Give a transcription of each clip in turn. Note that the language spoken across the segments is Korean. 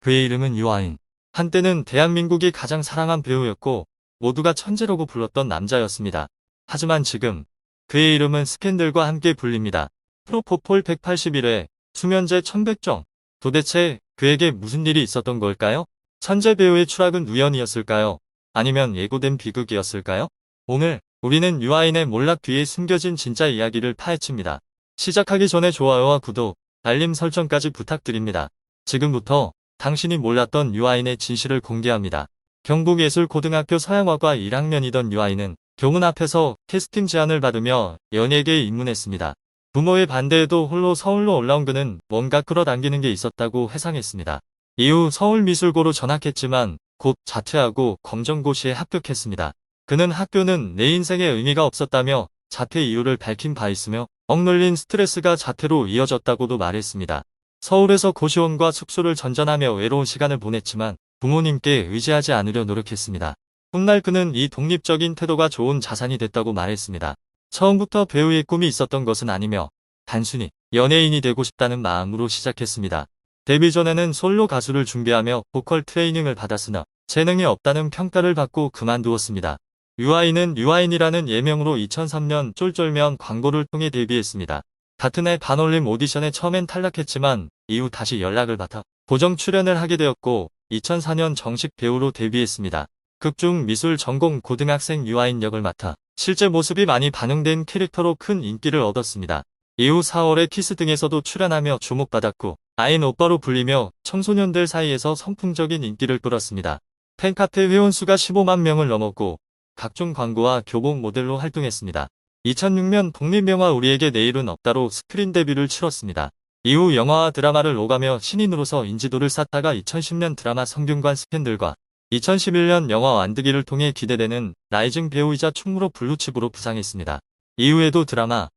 그의 이름은 유아인. 한때는 대한민국이 가장 사랑한 배우였고 모두가 천재라고 불렀던 남자였습니다. 하지만 지금 그의 이름은 스캔들과 함께 불립니다. 프로포폴 181회, 수면제 1100정. 도대체 그에게 무슨 일이 있었던 걸까요? 천재 배우의 추락은 우연이었을까요? 아니면 예고된 비극이었을까요? 오늘 우리는 유아인의 몰락 뒤에 숨겨진 진짜 이야기를 파헤칩니다. 시작하기 전에 좋아요와 구독, 알림 설정까지 부탁드립니다. 지금부터 당신이 몰랐던 유아인의 진실을 공개합니다. 경북예술고등학교 서양화과 1학년이던 유아인은 교문 앞에서 캐스팅 제안을 받으며 연예계에 입문했습니다. 부모의 반대에도 홀로 서울로 올라온 그는 뭔가 끌어당기는 게 있었다고 회상했습니다. 이후 서울미술고로 전학했지만 곧 자퇴하고 검정고시에 합격했습니다. 그는 학교는 내 인생에 의미가 없었다며 자퇴 이유를 밝힌 바 있으며 억눌린 스트레스가 자퇴로 이어졌다고도 말했습니다. 서울에서 고시원과 숙소를 전전하며 외로운 시간을 보냈지만 부모님께 의지하지 않으려 노력했습니다. 훗날 그는 이 독립적인 태도가 좋은 자산이 됐다고 말했습니다. 처음부터 배우의 꿈이 있었던 것은 아니며 단순히 연예인이 되고 싶다는 마음으로 시작했습니다. 데뷔 전에는 솔로 가수를 준비하며 보컬 트레이닝을 받았으나 재능이 없다는 평가를 받고 그만두었습니다. 유아인은 유아인이라는 예명으로 2003년 쫄쫄면 광고를 통해 데뷔했습니다. 같은 해 반올림 오디션에 처음엔 탈락했지만 이후 다시 연락을 받아 고정 출연을 하게 되었고 2004년 정식 배우로 데뷔했습니다. 극중 미술 전공 고등학생 유아인 역을 맡아 실제 모습이 많이 반영된 캐릭터로 큰 인기를 얻었습니다. 이후 4월의 키스 등에서도 출연하며 주목받았고 아인 오빠로 불리며 청소년들 사이에서 선풍적인 인기를 끌었습니다. 팬카페 회원수가 15만 명을 넘었고 각종 광고와 교복 모델로 활동했습니다. 2006년 독립영화 우리에게 내일은 없다로 스크린 데뷔를 치렀습니다. 이후 영화와 드라마를 오가며 신인으로서 인지도를 쌓다가 2010년 드라마 성균관 스캔들과 2011년 영화 완득이를 통해 기대되는 라이징 배우이자 충무로 블루칩으로 부상했습니다. 이후에도 드라마,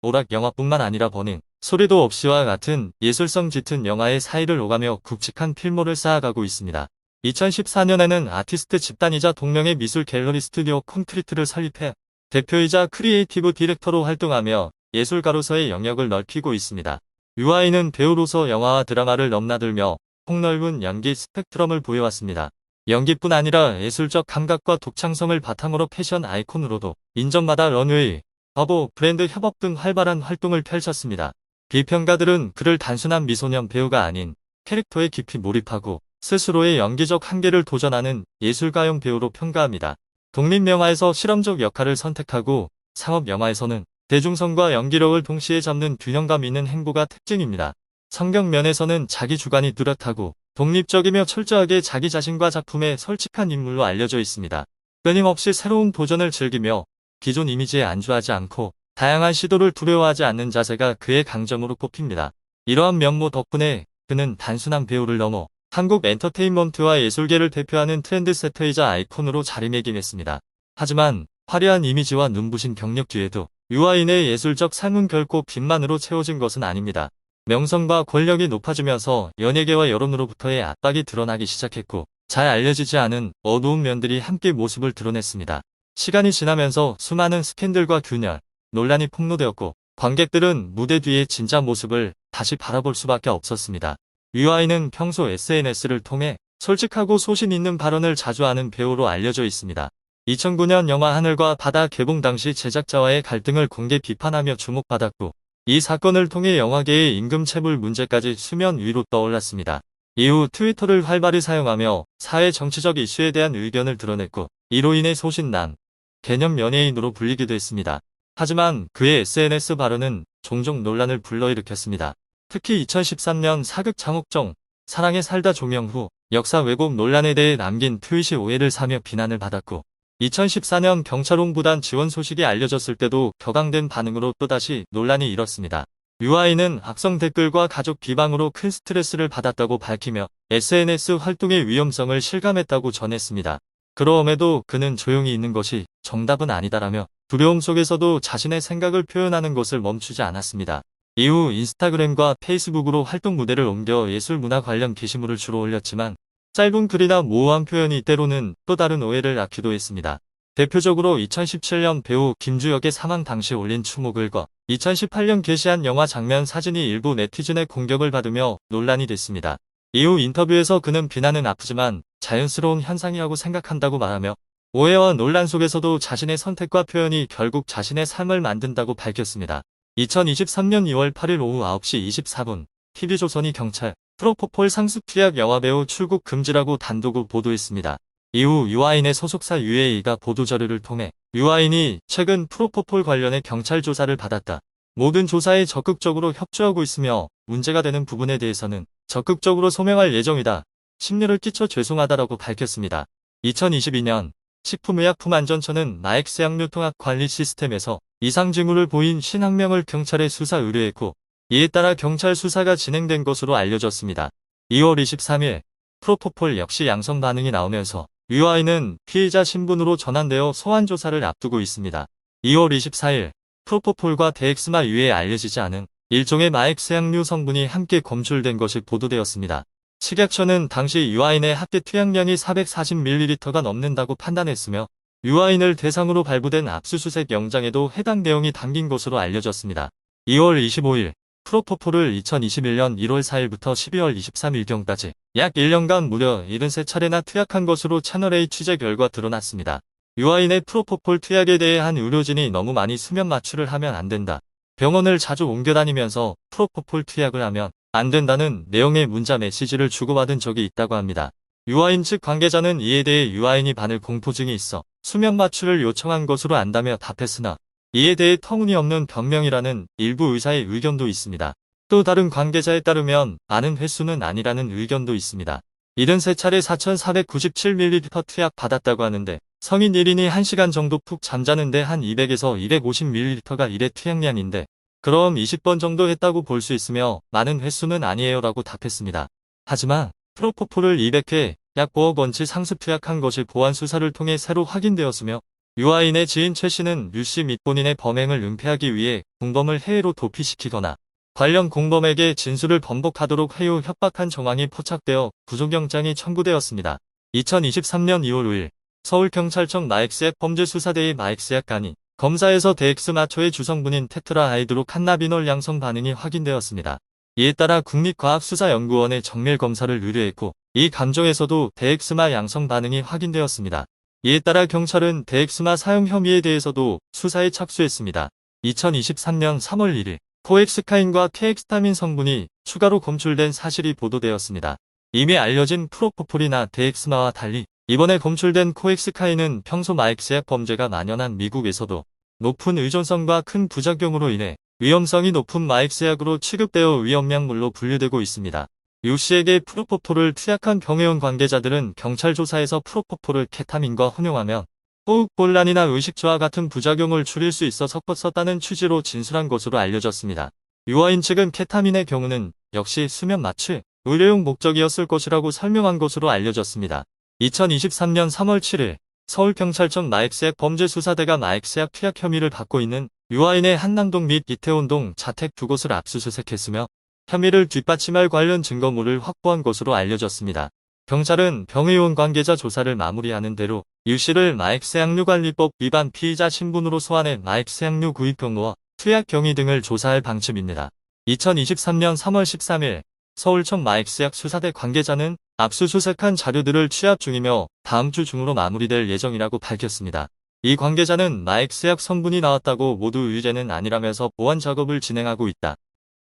오락 영화뿐만 아니라 버닝, 소리도 없이와 같은 예술성 짙은 영화의 사이를 오가며 굵직한 필모를 쌓아가고 있습니다. 2014년에는 아티스트 집단이자 동명의 미술 갤러리 스튜디오 콘크리트를 설립해 대표이자 크리에이티브 디렉터로 활동하며 예술가로서의 영역을 넓히고 있습니다. 유아인은 배우로서 영화와 드라마를 넘나들며 폭넓은 연기 스펙트럼을 보여왔습니다. 연기뿐 아니라 예술적 감각과 독창성을 바탕으로 패션 아이콘으로도 인전마다 런웨이, 버보, 브랜드 협업 등 활발한 활동을 펼쳤습니다. 비평가들은 그를 단순한 미소년 배우가 아닌 캐릭터에 깊이 몰입하고 스스로의 연기적 한계를 도전하는 예술가형 배우로 평가합니다. 독립영화에서 실험적 역할을 선택하고 상업영화에서는 대중성과 연기력을 동시에 잡는 균형감 있는 행보가 특징입니다. 성격 면에서는 자기 주관이 뚜렷하고 독립적이며 철저하게 자기 자신과 작품에 솔직한 인물로 알려져 있습니다. 끊임없이 새로운 도전을 즐기며 기존 이미지에 안주하지 않고 다양한 시도를 두려워하지 않는 자세가 그의 강점으로 꼽힙니다. 이러한 면모 덕분에 그는 단순한 배우를 넘어 한국 엔터테인먼트와 예술계를 대표하는 트렌드세터이자 아이콘으로 자리매김했습니다. 하지만 화려한 이미지와 눈부신 경력 뒤에도 유아인의 예술적 삶은 결코 빛만으로 채워진 것은 아닙니다. 명성과 권력이 높아지면서 연예계와 여론으로부터의 압박이 드러나기 시작했고 잘 알려지지 않은 어두운 면들이 함께 모습을 드러냈습니다. 시간이 지나면서 수많은 스캔들과 균열, 논란이 폭로되었고 관객들은 무대 뒤의 진짜 모습을 다시 바라볼 수밖에 없었습니다. 유아인은 평소 SNS를 통해 솔직하고 소신 있는 발언을 자주 하는 배우로 알려져 있습니다. 2009년 영화 하늘과 바다 개봉 당시 제작자와의 갈등을 공개 비판하며 주목받았고 이 사건을 통해 영화계의 임금체불 문제까지 수면 위로 떠올랐습니다. 이후 트위터를 활발히 사용하며 사회 정치적 이슈에 대한 의견을 드러냈고 이로 인해 소신남, 개념 연예인으로 불리기도 했습니다. 하지만 그의 SNS 발언은 종종 논란을 불러일으켰습니다. 특히 2013년 사극 장옥정, 사랑에 살다 종영 후 역사 왜곡 논란에 대해 남긴 트윗이 오해를 사며 비난을 받았고 2014년 경찰 홍보단 지원 소식이 알려졌을 때도 격앙된 반응으로 또다시 논란이 일었습니다. 유아인은 악성 댓글과 가족 비방으로 큰 스트레스를 받았다고 밝히며 SNS 활동의 위험성을 실감했다고 전했습니다. 그럼에도 그는 조용히 있는 것이 정답은 아니다라며 두려움 속에서도 자신의 생각을 표현하는 것을 멈추지 않았습니다. 이후 인스타그램과 페이스북으로 활동 무대를 옮겨 예술 문화 관련 게시물을 주로 올렸지만 짧은 글이나 모호한 표현이 때로는 또 다른 오해를 낳기도 했습니다. 대표적으로 2017년 배우 김주혁의 사망 당시 올린 추모글과 2018년 게시한 영화 장면 사진이 일부 네티즌의 공격을 받으며 논란이 됐습니다. 이후 인터뷰에서 그는 비난은 아프지만 자연스러운 현상이라고 생각한다고 말하며 오해와 논란 속에서도 자신의 선택과 표현이 결국 자신의 삶을 만든다고 밝혔습니다. 2023년 2월 8일 오후 9시 24분 TV조선이 경찰 프로포폴 상습 투약 영화배우 출국 금지라고 단독으로 보도했습니다. 이후 유아인의 소속사 UAE가 보도자료를 통해 유아인이 최근 프로포폴 관련해 경찰 조사를 받았다. 모든 조사에 적극적으로 협조하고 있으며 문제가 되는 부분에 대해서는 적극적으로 소명할 예정이다. 심려를 끼쳐 죄송하다라고 밝혔습니다. 2022년 식품의약품안전처는 마약세약류 통합관리 시스템에서 이상 징후를 보인 51명을 경찰에 수사 의뢰했고 이에 따라 경찰 수사가 진행된 것으로 알려졌습니다. 2월 23일 프로포폴 역시 양성 반응이 나오면서 유아인은 피의자 신분으로 전환되어 소환 조사를 앞두고 있습니다. 2월 24일 프로포폴과 데엑스마 이외에 알려지지 않은 일종의 마약세약류 성분이 함께 검출된 것이 보도되었습니다. 식약처는 당시 유아인의 합계 투약량이 440ml가 넘는다고 판단했으며 유아인을 대상으로 발부된 압수수색 영장에도 해당 내용이 담긴 것으로 알려졌습니다. 2월 25일 프로포폴을 2021년 1월 4일부터 12월 23일경까지 약 1년간 무려 73차례나 투약한 것으로 채널A 취재 결과 드러났습니다. 유아인의 프로포폴 투약에 대해 한 의료진이 너무 많이 수면 마취를 하면 안 된다. 병원을 자주 옮겨다니면서 프로포폴 투약을 하면 안 된다는 내용의 문자 메시지를 주고받은 적이 있다고 합니다. 유아인 측 관계자는 이에 대해 유아인이 바늘 공포증이 있어 수면 마취를 요청한 것으로 안다며 답했으나 이에 대해 터무니없는 변명이라는 일부 의사의 의견도 있습니다. 또 다른 관계자에 따르면 많은 횟수는 아니라는 의견도 있습니다. 73차례 4,497ml 투약 받았다고 하는데 성인 1인이 1시간 정도 푹 잠자는데 한 200에서 250ml가 일회 투약량인데 그럼 20번 정도 했다고 볼 수 있으며 많은 횟수는 아니에요 라고 답했습니다. 하지만 프로포폴을 200회 약 5억 원치 상습 투약한 것이 보안 수사를 통해 새로 확인되었으며 유아인의 지인 최 씨는 유 씨 및 본인의 범행을 은폐하기 위해 공범을 해외로 도피시키거나 관련 공범에게 진술을 번복하도록 해요 협박한 정황이 포착되어 구속영장이 청구되었습니다. 2023년 2월 5일 서울경찰청 마약세약 범죄수사대의 마약세약관이 검사에서 데엑스마초의 주성분인 테트라하이드로 칸나비놀 양성 반응이 확인되었습니다. 이에 따라 국립과학수사연구원에 정밀검사를 의뢰했고 이 감정에서도 데엑스마 양성 반응이 확인되었습니다. 이에 따라 경찰은 데엑스마 사용 혐의에 대해서도 수사에 착수했습니다. 2023년 3월 1일 코엑스카인과 케엑스타민 성분이 추가로 검출된 사실이 보도되었습니다. 이미 알려진 프로포폴이나 데엑스마와 달리 이번에 검출된 코엑스카인은 평소 마약세약 범죄가 만연한 미국에서도 높은 의존성과 큰 부작용으로 인해 위험성이 높은 마약세약으로 취급되어 위험약물로 분류되고 있습니다. 유 씨에게 프로포폴을 투약한 병해온 관계자들은 경찰 조사에서 프로포폴을 케타민과 혼용하면 호흡곤란이나 의식저하 같은 부작용을 줄일 수 있어 섞었었다는 취지로 진술한 것으로 알려졌습니다. 유아인 측은 케타민의 경우는 역시 수면 마취, 의료용 목적이었을 것이라고 설명한 것으로 알려졌습니다. 2023년 3월 7일 서울경찰청 마약세약 범죄수사대가 마약세약 투약 혐의를 받고 있는 유아인의 한남동 및 이태원동 자택 두 곳을 압수수색했으며 혐의를 뒷받침할 관련 증거물을 확보한 것으로 알려졌습니다. 경찰은 병의원 관계자 조사를 마무리하는 대로 유 씨를 마약세약류관리법 위반 피의자 신분으로 소환해 마약세약류 구입 경로와 투약 경위 등을 조사할 방침입니다. 2023년 3월 13일 서울청 마약세약 수사대 관계자는 압수수색한 자료들을 취합 중이며 다음 주 중으로 마무리될 예정이라고 밝혔습니다. 이 관계자는 마약세약 성분이 나왔다고 모두 유죄는 아니라면서 보완 작업을 진행하고 있다.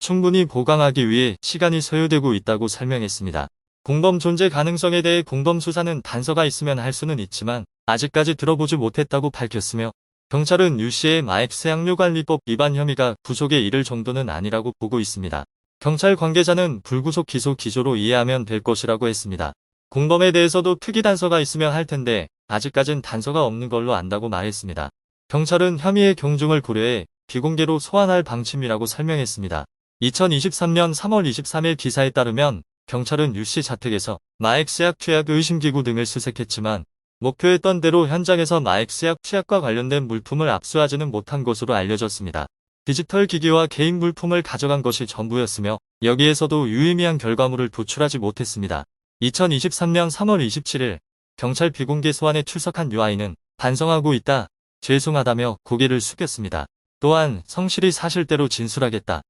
충분히 보강하기 위해 시간이 소요되고 있다고 설명했습니다. 공범 존재 가능성에 대해 공범 수사는 단서가 있으면 할 수는 있지만 아직까지 들어보지 못했다고 밝혔으며 경찰은 유 씨의 마약세약류관리법 위반 혐의가 구속에 이를 정도는 아니라고 보고 있습니다. 경찰 관계자는 불구속 기소 기조로 이해하면 될 것이라고 했습니다. 공범에 대해서도 특이 단서가 있으면 할 텐데 아직까진 단서가 없는 걸로 안다고 말했습니다. 경찰은 혐의의 경중을 고려해 비공개로 소환할 방침이라고 설명했습니다. 2023년 3월 23일 기사에 따르면 경찰은 유 씨 자택에서 마약세약 투약 의심기구 등을 수색했지만 목표했던 대로 현장에서 마약세약 투약과 관련된 물품을 압수하지는 못한 것으로 알려졌습니다. 디지털 기기와 개인 물품을 가져간 것이 전부였으며 여기에서도 유의미한 결과물을 도출하지 못했습니다. 2023년 3월 27일 경찰 비공개 소환에 출석한 유아인은 반성하고 있다, 죄송하다며 고개를 숙였습니다. 또한 성실히 사실대로 진술하겠다.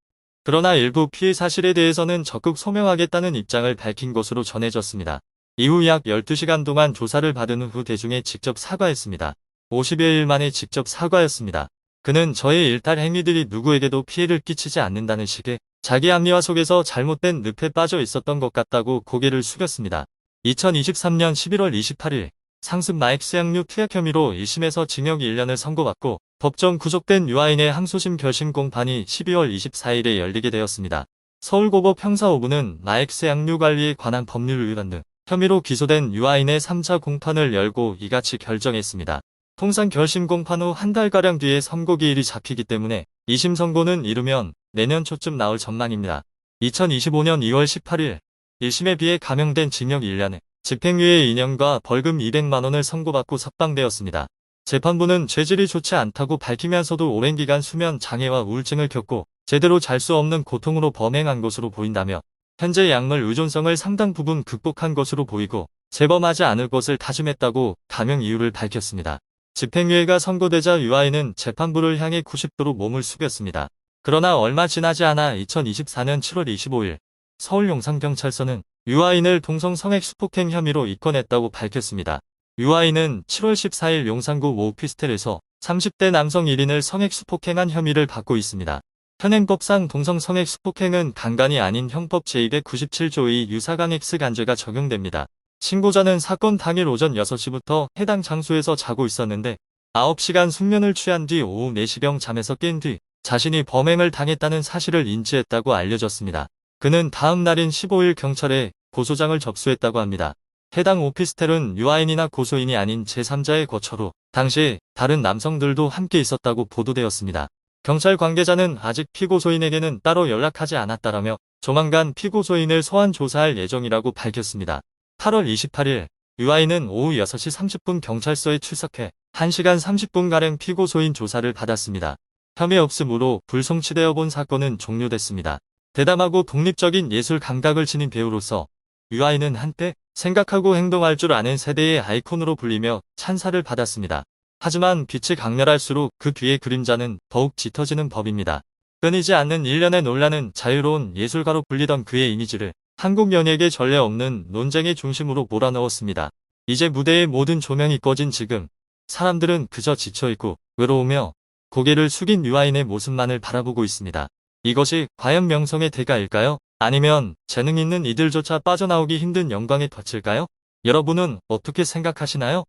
그러나 일부 피해 사실에 대해서는 적극 소명하겠다는 입장을 밝힌 것으로 전해졌습니다. 이후 약 12시간 동안 조사를 받은 후 대중에 직접 사과했습니다. 50여일 만에 직접 사과였습니다. 그는 저의 일탈 행위들이 누구에게도 피해를 끼치지 않는다는 식의 자기 합리화 속에서 잘못된 늪에 빠져 있었던 것 같다고 고개를 숙였습니다. 2023년 11월 28일 상습 마약수양류 투약 혐의로 1심에서 징역 1년을 선고받고 법정 구속된 유아인의 항소심 결심 공판이 12월 24일에 열리게 되었습니다. 서울고법 형사 5부는 마약수양류 관리에 관한 법률 위반 등 혐의로 기소된 유아인의 3차 공판을 열고 이같이 결정했습니다. 통상 결심 공판 후 한 달가량 뒤에 선고기일이 잡히기 때문에 2심 선고는 이르면 내년 초쯤 나올 전망입니다. 2025년 2월 18일 1심에 비해 감형된 징역 1년에 집행유예 2년과 벌금 200만 원을 선고받고 석방되었습니다. 재판부는 죄질이 좋지 않다고 밝히면서도 오랜 기간 수면 장애와 우울증을 겪고 제대로 잘 수 없는 고통으로 범행한 것으로 보인다며 현재 약물 의존성을 상당 부분 극복한 것으로 보이고 재범하지 않을 것을 다짐했다고 감형 이유를 밝혔습니다. 집행유예가 선고되자 유아인은 재판부를 향해 90도로 몸을 숙였습니다. 그러나 얼마 지나지 않아 2024년 7월 25일 서울 용산경찰서는 유아인을 동성 성액 수폭행 혐의로 입건했다고 밝혔습니다. 유아인은 7월 14일 용산구 모 오피스텔에서 30대 남성 1인을 성액 수폭행한 혐의를 받고 있습니다. 현행법상 동성 성액 수폭행은 강간이 아닌 형법 제297조 2 유사강X 간죄가 적용됩니다. 신고자는 사건 당일 오전 6시부터 해당 장소에서 자고 있었는데 9시간 숙면을 취한 뒤 오후 4시경 잠에서 깬 뒤 자신이 범행을 당했다는 사실을 인지했다고 알려졌습니다. 그는 다음 날인 15일 경찰에 고소장을 접수했다고 합니다. 해당 오피스텔은 유아인이나 고소인이 아닌 제3자의 거처로 당시 다른 남성들도 함께 있었다고 보도되었습니다. 경찰 관계자는 아직 피고소인에게는 따로 연락하지 않았다라며 조만간 피고소인을 소환 조사할 예정이라고 밝혔습니다. 8월 28일 유아인은 오후 6시 30분 경찰서에 출석해 1시간 30분가량 피고소인 조사를 받았습니다. 혐의 없음으로 불송치되어 본 사건은 종료됐습니다. 대담하고 독립적인 예술 감각을 지닌 배우로서 유아인은 한때 생각하고 행동할 줄 아는 세대의 아이콘으로 불리며 찬사를 받았습니다. 하지만 빛이 강렬할수록 그 뒤의 그림자는 더욱 짙어지는 법입니다. 끊이지 않는 일련의 논란은 자유로운 예술가로 불리던 그의 이미지를 한국 연예계 전례 없는 논쟁의 중심으로 몰아넣었습니다. 이제 무대의 모든 조명이 꺼진 지금 사람들은 그저 지쳐있고 외로우며 고개를 숙인 유아인의 모습만을 바라보고 있습니다. 이것이 과연 명성의 대가일까요? 아니면 재능 있는 이들조차 빠져나오기 힘든 영광의 덫일까요? 여러분은 어떻게 생각하시나요?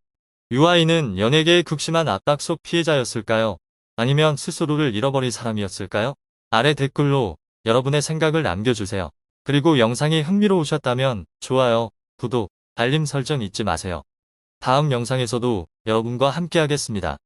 유아인은 연예계의 극심한 압박 속 피해자였을까요? 아니면 스스로를 잃어버린 사람이었을까요? 아래 댓글로 여러분의 생각을 남겨주세요. 그리고 영상이 흥미로우셨다면 좋아요, 구독, 알림 설정 잊지 마세요. 다음 영상에서도 여러분과 함께 하겠습니다.